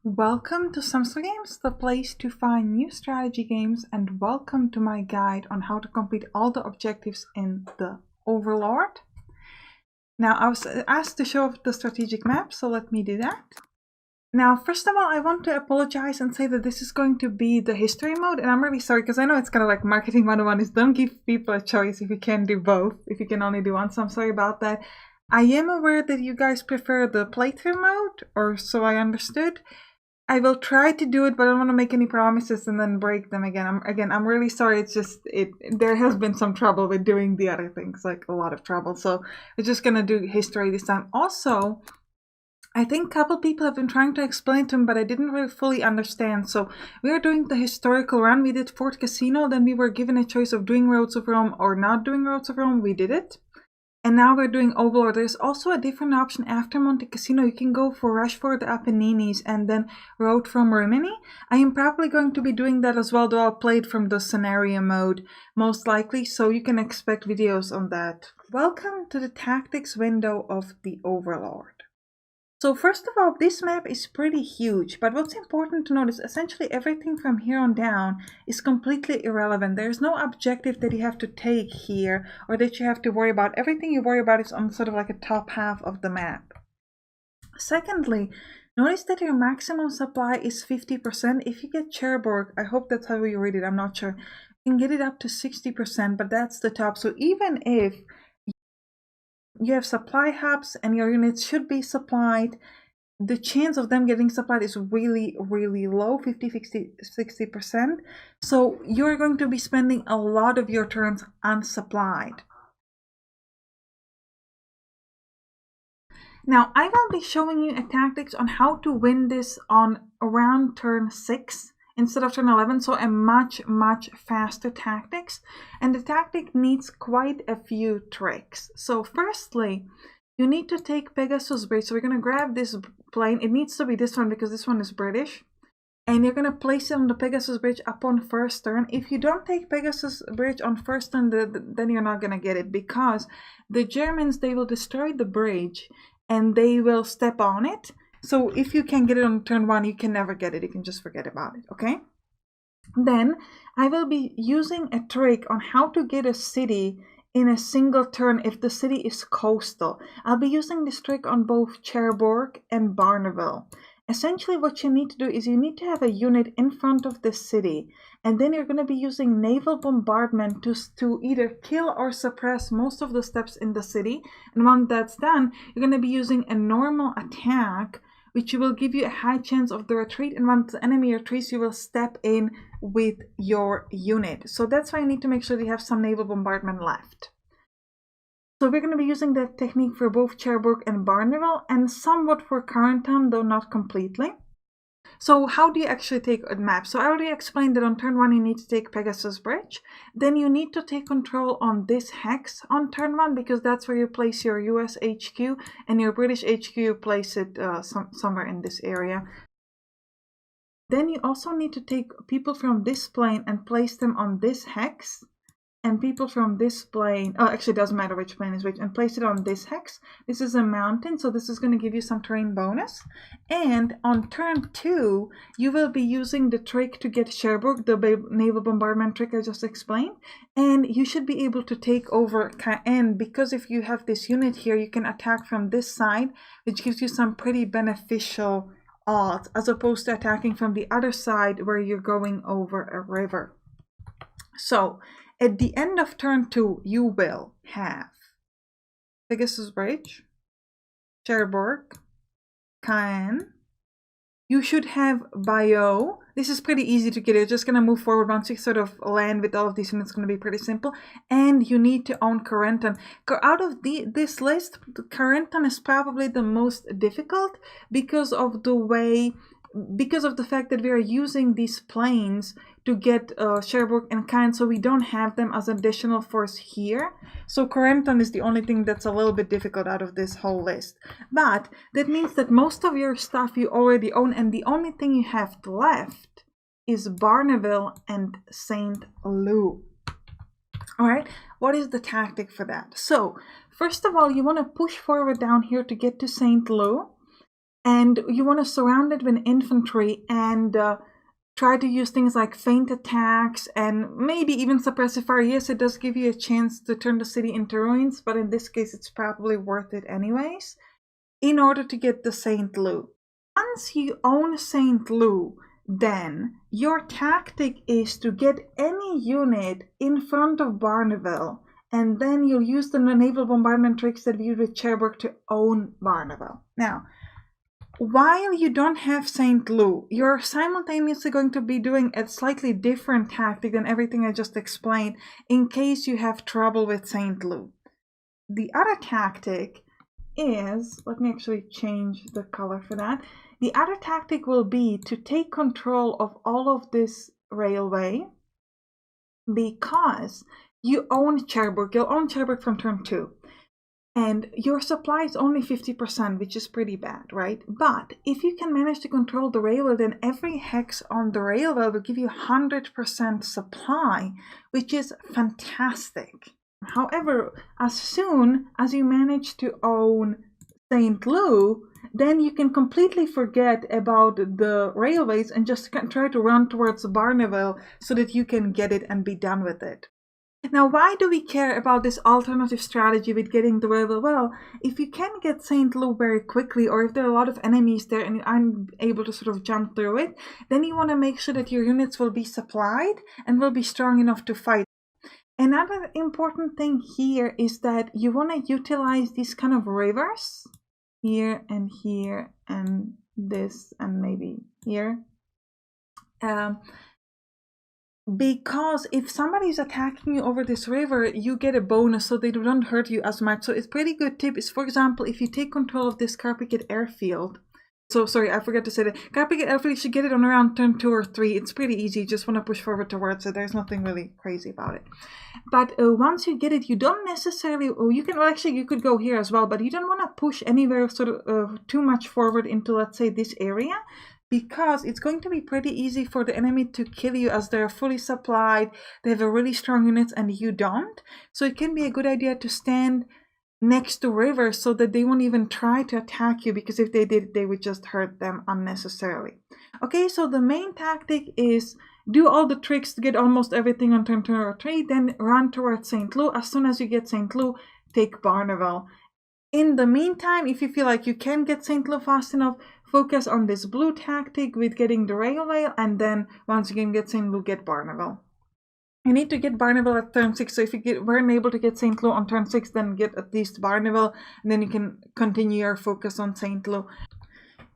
Welcome to Sampstra Games, the place to find new strategy games, and welcome to my guide on how to complete all the objectives in the Overlord. Now, I was asked to show off the strategic map, so let me do that. Now, first of all, I want to apologize and say that this is going to be the history mode, and I'm really sorry because I know it's kind of like marketing 101 is don't give people a choice if you can do both, if you can only do one, so I'm sorry about that. I am aware that you guys prefer the playthrough mode, or so I understood. I will try to do it, but I don't want to make any promises and then break them again. I'm really sorry. It's just there has been some trouble with doing the other things, like a lot of trouble. So we're just gonna do history this time. Also, I think a couple people have been trying to explain to him, but I didn't really fully understand. So we are doing the historical run. We did Fort Casino, then we were given a choice of doing Roads of Rome or not doing Roads of Rome. We did it. And now we're doing Overlord. There's also a different option after Monte Cassino. You can go for Rush for the Apennines and then Road from Rimini. I am probably going to be doing that as well, though I'll play it from the scenario mode, most likely, so you can expect videos on that. Welcome to the tactics window of the Overlord. So first of all, this map is pretty huge, but what's important to note is essentially everything from here on down is completely irrelevant. There's no objective that you have to take here or that you have to worry about. Everything you worry about is on sort of like a top half of the map. Secondly, notice that your maximum supply is 50%. If you get Cherbourg, I hope that's how you read it, I'm not sure, you can get it up to 60%, but that's the top. So even if you have supply hubs and your units should be supplied, the chance of them getting supplied is really, really low, 50-60%. So you're going to be spending a lot of your turns unsupplied. Now, I will be showing you a tactics on how to win this on around turn 6 instead of turn 11, so a much faster tactics. And the tactic needs quite a few tricks. So firstly, you need to take Pegasus Bridge. So we're going to grab this plane. It needs to be this one because this one is British. And you're going to place it on the Pegasus Bridge upon first turn. If you don't take Pegasus Bridge on first turn, then you're not going to get it, because the Germans, they will destroy the bridge and they will step on it. So if you can get it on turn 1, you can never get it. You can just forget about it, okay? Then I will be using a trick on how to get a city in a single turn if the city is coastal. I'll be using this trick on both Cherbourg and Barneville. Essentially what you need to do is you need to have a unit in front of the city, and then you're going to be using naval bombardment to either kill or suppress most of the steps in the city. And once that's done, you're going to be using a normal attack, which will give you a high chance of the retreat, and once the enemy retreats, you will step in with your unit. So that's why you need to make sure that you have some naval bombardment left. So we're going to be using that technique for both Cherbourg and Barneville, and somewhat for Carentan, though not completely. So how do you actually take a map? So I already explained that on turn 1 you need to take Pegasus Bridge. Then you need to take control on this hex on turn 1, because that's where you place your US HQ, and your British HQ you place it somewhere in this area. Then you also need to take people from this plane and place them on this hex, and people from this plane, oh, actually it doesn't matter which plane is which, and place it on this hex. This is a mountain, so this is going to give you some terrain bonus. And on turn 2, you will be using the trick to get Cherbourg, the naval bombardment trick I just explained, and you should be able to take over Caen, because if you have this unit here, you can attack from this side, which gives you some pretty beneficial odds, as opposed to attacking from the other side where you're going over a river. So at the end of turn 2, you will have Pegasus Bridge, Cherbourg, Caen. You should have Bayeux. This is pretty easy to get. You're just going to move forward. Once you sort of land with all of these units, it's going to be pretty simple. And you need to own Carentan. Out of this list, Carentan is probably the most difficult because of the fact that we are using these planes to get Cherbourg and Caen, so we don't have them as additional force here. So Carentan is the only thing that's a little bit difficult out of this whole list. But that means that most of your stuff you already own, and the only thing you have left is Barneville and St. Louis. All right, what is the tactic for that? So first of all, you want to push forward down here to get to St. Louis. And you want to surround it with infantry and try to use things like feint attacks and maybe even suppressive fire. Yes, it does give you a chance to turn the city into ruins, but in this case it's probably worth it anyways, in order to get the St. Loup. Once you own St. Loup, then your tactic is to get any unit in front of Barneville, and then you'll use the naval bombardment tricks that we use with Cherbourg to own Barneville. Now, while you don't have St. Loup, you're simultaneously going to be doing a slightly different tactic than everything I just explained in case you have trouble with St. Loup. The other tactic is, let me actually change the color for that. The other tactic will be to take control of all of this railway because you own Cherbourg. You'll own Cherbourg from turn 2. And your supply is only 50%, which is pretty bad, right? But if you can manage to control the railway, then every hex on the railway will give you 100% supply, which is fantastic. However, as soon as you manage to own St. Loup, then you can completely forget about the railways and just try to run towards Barneville so that you can get it and be done with it. Now, why do we care about this alternative strategy with getting the railway? Well, if you can get St. Loup very quickly, or if there are a lot of enemies there and you aren't able to sort of jump through it, then you want to make sure that your units will be supplied and will be strong enough to fight. Another important thing here is that you want to utilize these kind of rivers here and this and maybe here. Because if somebody is attacking you over this river, you get a bonus so they don't hurt you as much. So it's pretty good tip is, for example, if you take control of this Carpiquet airfield. So sorry, I forgot to say that. Carpiquet airfield, you should get it on around turn 2 or 3. It's pretty easy. You just want to push forward towards it. There's nothing really crazy about it. But once you get it, you don't necessarily, you could go here as well, but you don't want to push anywhere sort of too much forward into, let's say, this area, because it's going to be pretty easy for the enemy to kill you as they're fully supplied, they have a really strong units and you don't. So it can be a good idea to stand next to rivers so that they won't even try to attack you, because if they did, they would just hurt them unnecessarily. Okay, so the main tactic is do all the tricks to get almost everything on turn 2 or 3, then run towards St. Loup. As soon as you get St. Loup, take Barneville. In the meantime, if you feel like you can get St. Loup fast enough, focus on this blue tactic with getting the railway, and then once you can get St. Loup, get Barneville. You need to get Barneville at turn 6, so if you weren't able to get St. Loup on turn 6, then get at least Barneville, and then you can continue your focus on St. Loup.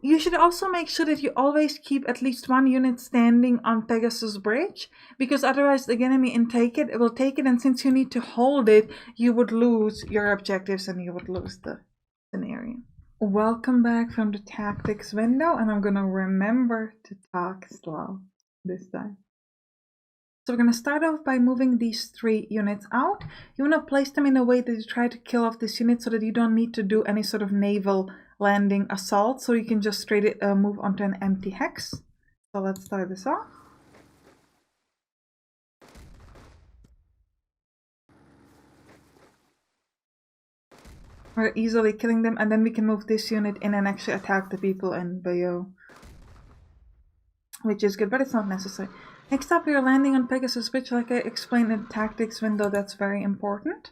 You should also make sure that you always keep at least one unit standing on Pegasus Bridge, because otherwise the enemy will take it, and since you need to hold it, you would lose your objectives and you would lose the scenario. Welcome back from the tactics window, and I'm gonna remember to talk slow this time. So we're gonna start off by moving these 3 units out. You wanna place them in a way that you try to kill off this unit so that you don't need to do any sort of naval landing assault, so you can just straight move onto an empty hex. So let's start this off. We're easily killing them, and then we can move this unit in and actually attack the people in Bayeux, which is good, but it's not necessary. Next up, we're landing on Pegasus Bridge, like I explained in the tactics window. That's very important.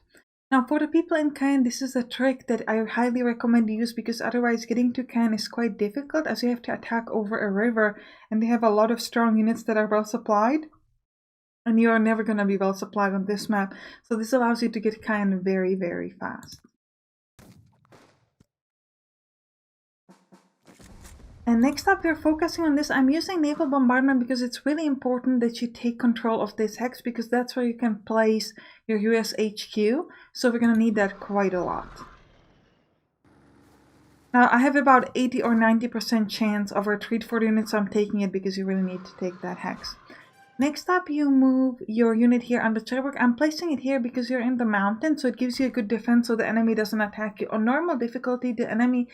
Now, for the people in Caen, this is a trick that I highly recommend you use, because otherwise getting to Caen is quite difficult, as you have to attack over a river, and they have a lot of strong units that are well supplied, and you are never going to be well supplied on this map. So this allows you to get Caen very, very fast. And next up, we're focusing on this. I'm using naval bombardment because it's really important that you take control of this hex, because that's where you can place your US HQ. So we're going to need that quite a lot. Now, I have about 80 or 90% chance of retreat for the unit, so I'm taking it because you really need to take that hex. Next up, you move your unit here on the Cherbourg. I'm placing it here because you're in the mountain, so it gives you a good defense so the enemy doesn't attack you. On normal difficulty, the enemy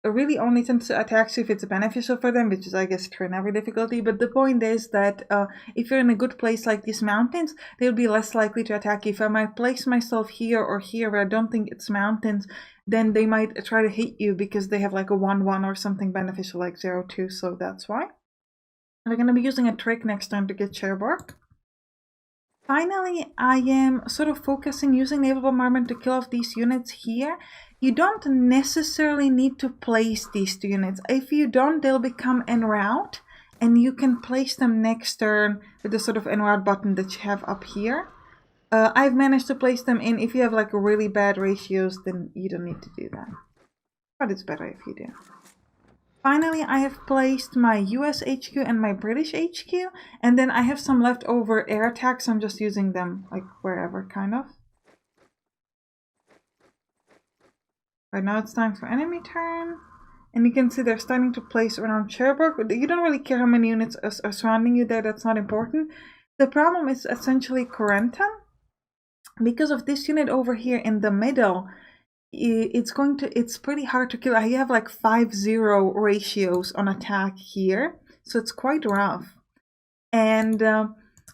really only tends to attack you if it's beneficial for them, which is, I guess, turn every difficulty. But the point is that if you're in a good place like these mountains, they'll be less likely to attack you. If I might place myself here or here where I don't think it's mountains, then they might try to hit you because they have like a 1-1 or something beneficial like 0-2, so that's why. And we're going to be using a trick next time to get Cherbourg. Finally, I am sort of focusing using naval bombardment to kill off these units here. You don't necessarily need to place these 2 units. If you don't, they'll become en route, and you can place them next turn with the sort of en route button that you have up here. I've managed to place them in. If you have like really bad ratios, then you don't need to do that. But it's better if you do. Finally, I have placed my US HQ and my British HQ, and then I have some leftover air attacks. I'm just using them like wherever, kind of. Right now it's time for enemy turn, and you can see they're starting to place around Cherbourg. You don't really care how many units are surrounding you there, that's not important. The problem is essentially Corentin. Because of this unit over here in the middle, it's pretty hard to kill. I have like 5-0 ratios on attack here, so it's quite rough. And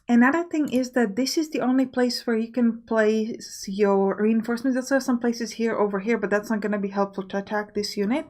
another thing is that this is the only place where you can place your reinforcements. There's also some places here over here, but that's not going to be helpful to attack this unit.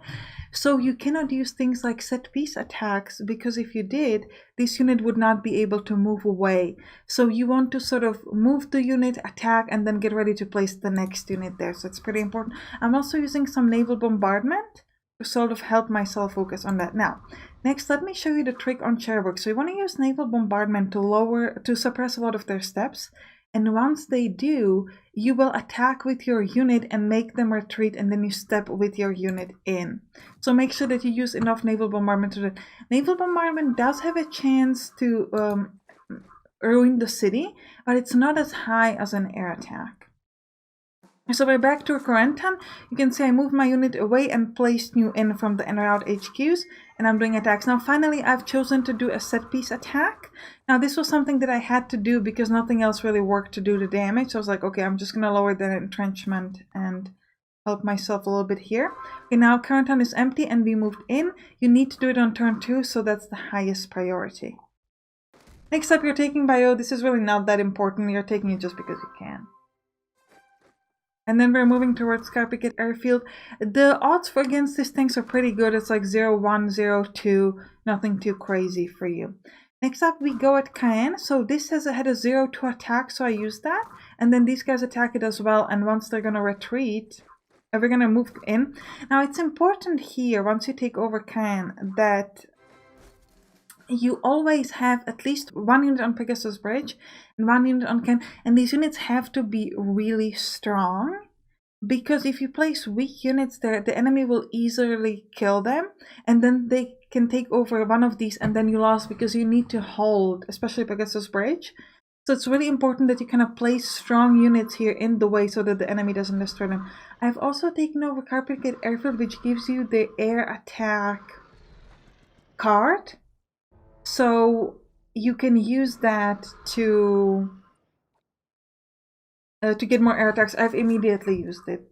So you cannot use things like set piece attacks, because if you did, this unit would not be able to move away. So you want to sort of move the unit, attack, and then get ready to place the next unit there. So it's pretty important. I'm also using some naval bombardment to sort of help myself focus on that. Now, next, let me show you the trick on Cherbourg. So you want to use naval bombardment to suppress a lot of their steps. And once they do, you will attack with your unit and make them retreat, and then you step with your unit in. So make sure that you use enough naval bombardment to do that. Naval bombardment does have a chance to ruin the city, but it's not as high as an air attack. So we're back to Corentin. You can see I moved my unit away and placed new in from the en route HQs, and I'm doing attacks. Now finally I've chosen to do a set piece attack. Now this was something that I had to do because nothing else really worked to do the damage. So I was like, okay, I'm just going to lower the entrenchment and help myself a little bit here. Okay, now Corentin is empty and we moved in. You need to do it on turn 2, so that's the highest priority. Next up, you're taking Bayeux. This is really not that important. You're taking it just because you can. And then we're moving towards Carpiquet Airfield. The odds for against these tanks are pretty good. It's like 0-1, 0-2, nothing too crazy for you. Next up, we go at Caen. So this had a 0-2 attack, so I used that. And then these guys attack it as well. And once they're going to retreat, we're going to move in. Now, it's important here, once you take over Caen, that you always have at least 1 unit on Pegasus Bridge and 1 unit on Caen, and these units have to be really strong, because if you place weak units there, the enemy will easily kill them, and then they can take over one of these, and then you lost because you need to hold, especially Pegasus Bridge. So it's really important that you kind of place strong units here in the way so that the enemy doesn't destroy them. I've also taken over Carpiquet Airfield, which gives you the air attack card. So you can use that to get more air attacks. I've immediately used it.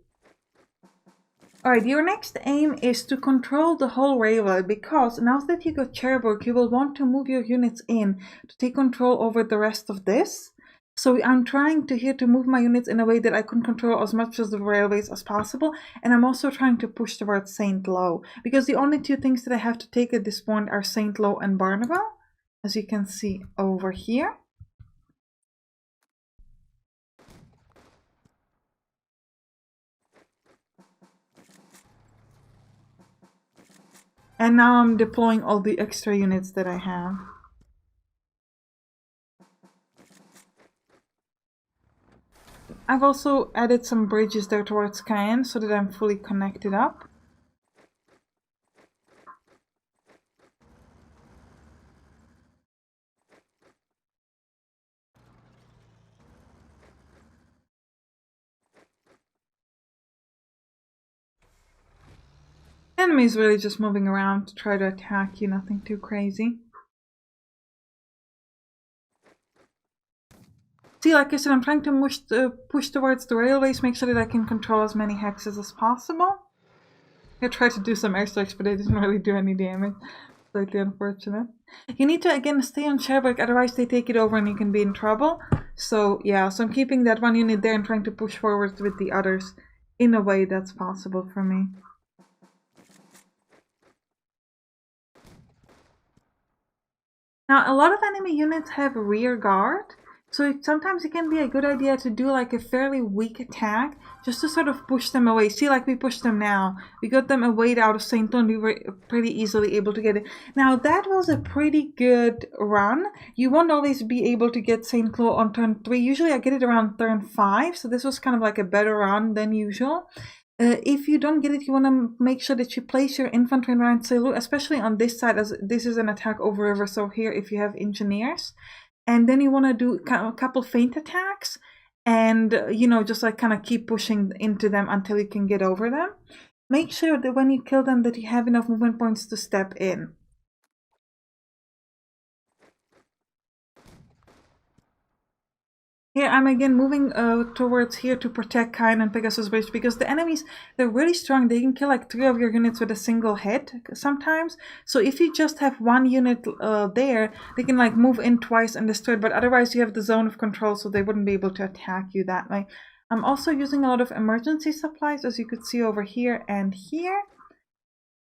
Alright, your next aim is to control the whole railway, because now that you got Cherbourg, you will want to move your units in to take control over the rest of this. So I'm trying to move my units in a way that I can control as much of the railways as possible, and I'm also trying to push towards Saint-Lô, because the only 2 things that I have to take at this point are Saint-Lô and Barneveld, as you can see over here. And now I'm deploying all the extra units that I have. I've also added some bridges there towards Caen so that I'm fully connected up. Enemy is really just moving around to try to attack you, nothing too crazy. See, like I said, I'm trying to push towards the railways, make sure that I can control as many hexes as possible. I tried to do some airstrikes, but they didn't really do any damage. Slightly unfortunate. You need to, again, stay on Cherbourg, otherwise they take it over and you can be in trouble. So, yeah, so I'm keeping that 1 unit there and trying to push forward with the others. in a way that's possible for me. Now, a lot of enemy units have rear guard, so sometimes it can be a good idea to do like a fairly weak attack just to sort of push them away. See, like we pushed them now. We got them away out of St. Lou and we were pretty easily able to get it. Now, that was a pretty good run. You won't always be able to get St. Lou on turn 3. Usually I get it around turn 5, so this was kind of like a better run than usual. If you don't get it, you want to make sure that you place your infantry around St. Lou, especially on this side, as this is an attack over river, so here if you have engineers. And then you want to do a couple feint attacks and, you know, just like kind of keep pushing into them until you can get over them. Make sure that when you kill them that you have enough movement points to step in. Here I'm again moving towards here to protect Kain and Pegasus Bridge, because the enemies, they're really strong. They can kill like 3 of your units with a single hit sometimes. So if you just have 1 unit there, they can like move in twice and destroy it, but otherwise you have the zone of control, so they wouldn't be able to attack you that way. I'm also using a lot of emergency supplies, as you could see over here and here,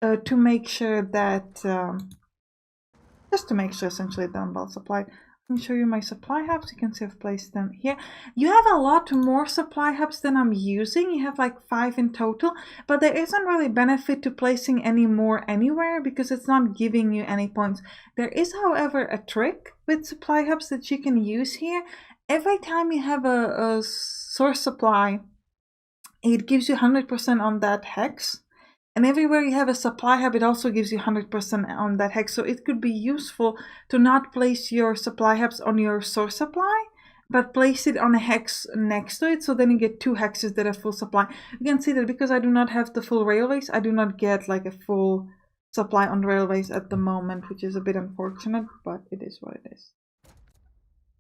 to make sure that, just to make sure essentially that I'm well supplied. Let me show you my supply hubs. You can see I've placed them here. You have a lot more supply hubs than I'm using. You have like 5 in total, but there isn't really benefit to placing any more anywhere because it's not giving you any points. There is, however, a trick with supply hubs that you can use here. Every time you have a source supply, it gives you 100% on that hex. And everywhere you have a supply hub, it also gives you 100% on that hex. So it could be useful to not place your supply hubs on your source supply, but place it on a hex next to it. So then you get 2 hexes that are full supply. You can see that because I do not have the full railways, I do not get like a full supply on railways at the moment, which is a bit unfortunate, but it is what it is.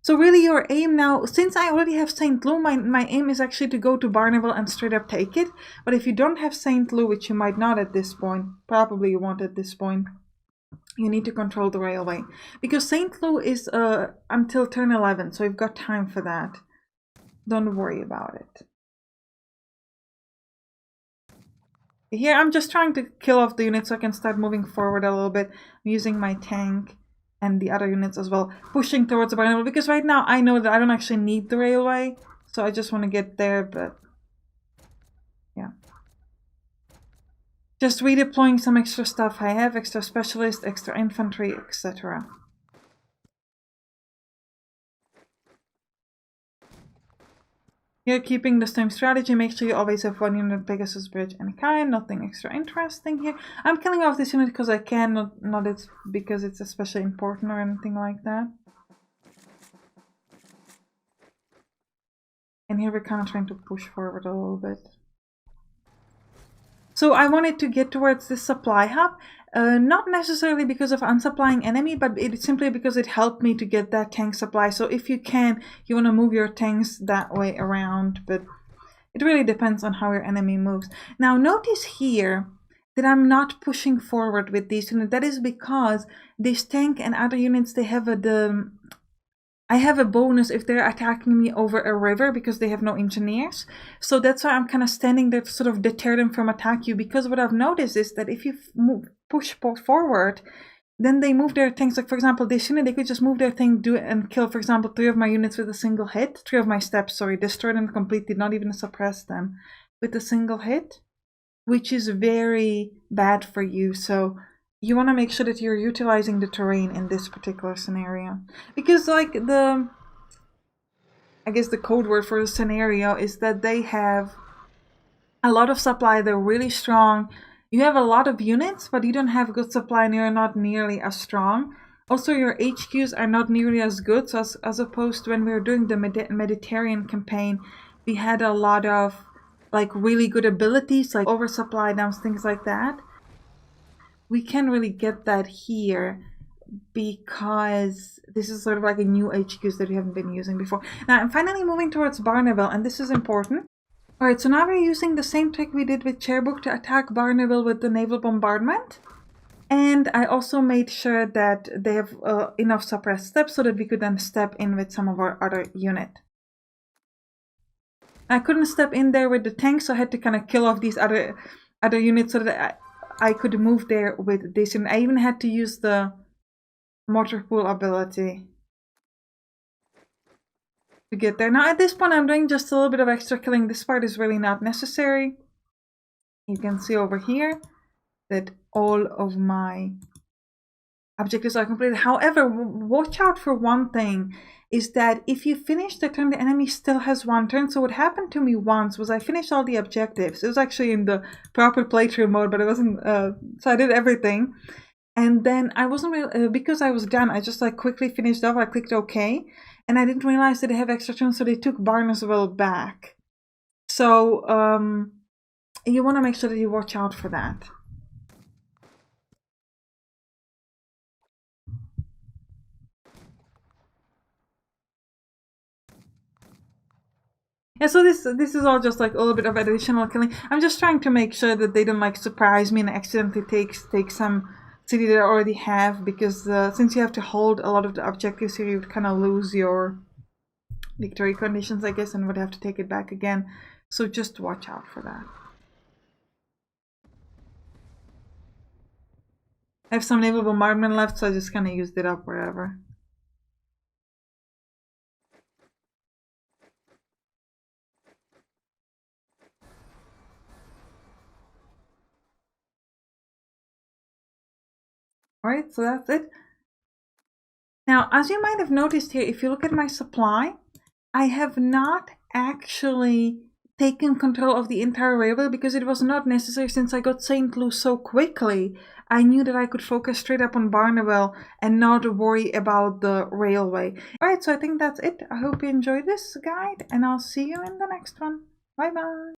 So really your aim now, since I already have St. Lou, my aim is actually to go to Barneville and straight up take it. But if you don't have St. Lou, which you might not at this point, probably you won't at this point, you need to control the railway. Because St. Lou is until turn 11, so you've got time for that. Don't worry about it. Here I'm just trying to kill off the units so I can start moving forward a little bit. I'm using my tank and the other units as well, pushing towards the Barneville, because right now I know that I don't actually need the railway, so I just want to get there, but yeah. Just redeploying some extra stuff I have, extra specialists, extra infantry, etc. Here, keeping the same strategy, make sure you always have 1 unit Pegasus Bridge and Kain, nothing extra interesting here. I'm killing off this unit because I can, not it's because it's especially important or anything like that. And here we're kind of trying to push forward a little bit. So I wanted to get towards this supply hub, not necessarily because of unsupplying enemy, but it's simply because it helped me to get that tank supply. So if you can, you want to move your tanks that way around, but it really depends on how your enemy moves. Now notice here that I'm not pushing forward with these units. That is because this tank and other units, they have I have a bonus if they're attacking me over a river because they have no engineers. So that's why I'm kind of standing there to sort of deter them from attack you. Because what I've noticed is that if you push forward, then they move their tanks. Like for example, this unit, they could just move their thing, and kill, for example, 3 of my units with a single hit. 3 of my steps, sorry, destroy them completely, not even suppress them with a single hit, which is very bad for you. So you want to make sure that you're utilizing the terrain in this particular scenario. Because like I guess the code word for the scenario is that they have a lot of supply, they're really strong. You have a lot of units, but you don't have good supply and you're not nearly as strong. Also, your HQs are not nearly as good. So as opposed to when we were doing the Mediterranean campaign, we had a lot of like really good abilities, like oversupply dams, things like that. We can't really get that here because this is sort of like a new HQs that we haven't been using before. Now I'm finally moving towards Barneville, and this is important. Alright, so now we're using the same trick we did with Cherbourg to attack Barneville with the naval bombardment. And I also made sure that they have enough suppressed steps so that we could then step in with some of our other unit. I couldn't step in there with the tank, so I had to kind of kill off these other units so that I could move there with this. And I even had to use the mortar pool ability to get there. Now at this point I'm doing just a little bit of extra killing. This part is really not necessary. You can see over here that all of my objectives are completed. However, watch out for one thing, is that if you finish the turn, the enemy still has one turn. So what happened to me once was I finished all the objectives. It was actually in the proper playthrough mode, but it wasn't, so I did everything. And then I wasn't really, because I was done, I just like quickly finished off. I clicked OK, and I didn't realize that they have extra turns, so they took Barnesville back. So you want to make sure that you watch out for that. Yeah, so this is all just like a little bit of additional killing. I'm just trying to make sure that they don't like surprise me and accidentally take some city that I already have, because since you have to hold a lot of the objectives here, you would kind of lose your victory conditions, I guess, and would have to take it back again. So just watch out for that. I have some naval bombardment left, so I just kind of used it up wherever. Alright, so that's it. Now, as you might have noticed here, if you look at my supply, I have not actually taken control of the entire railway because it was not necessary. Since I got St. Louis so quickly, I knew that I could focus straight up on Barneville and not worry about the railway. Alright, so I think that's it. I hope you enjoyed this guide, and I'll see you in the next one. Bye bye!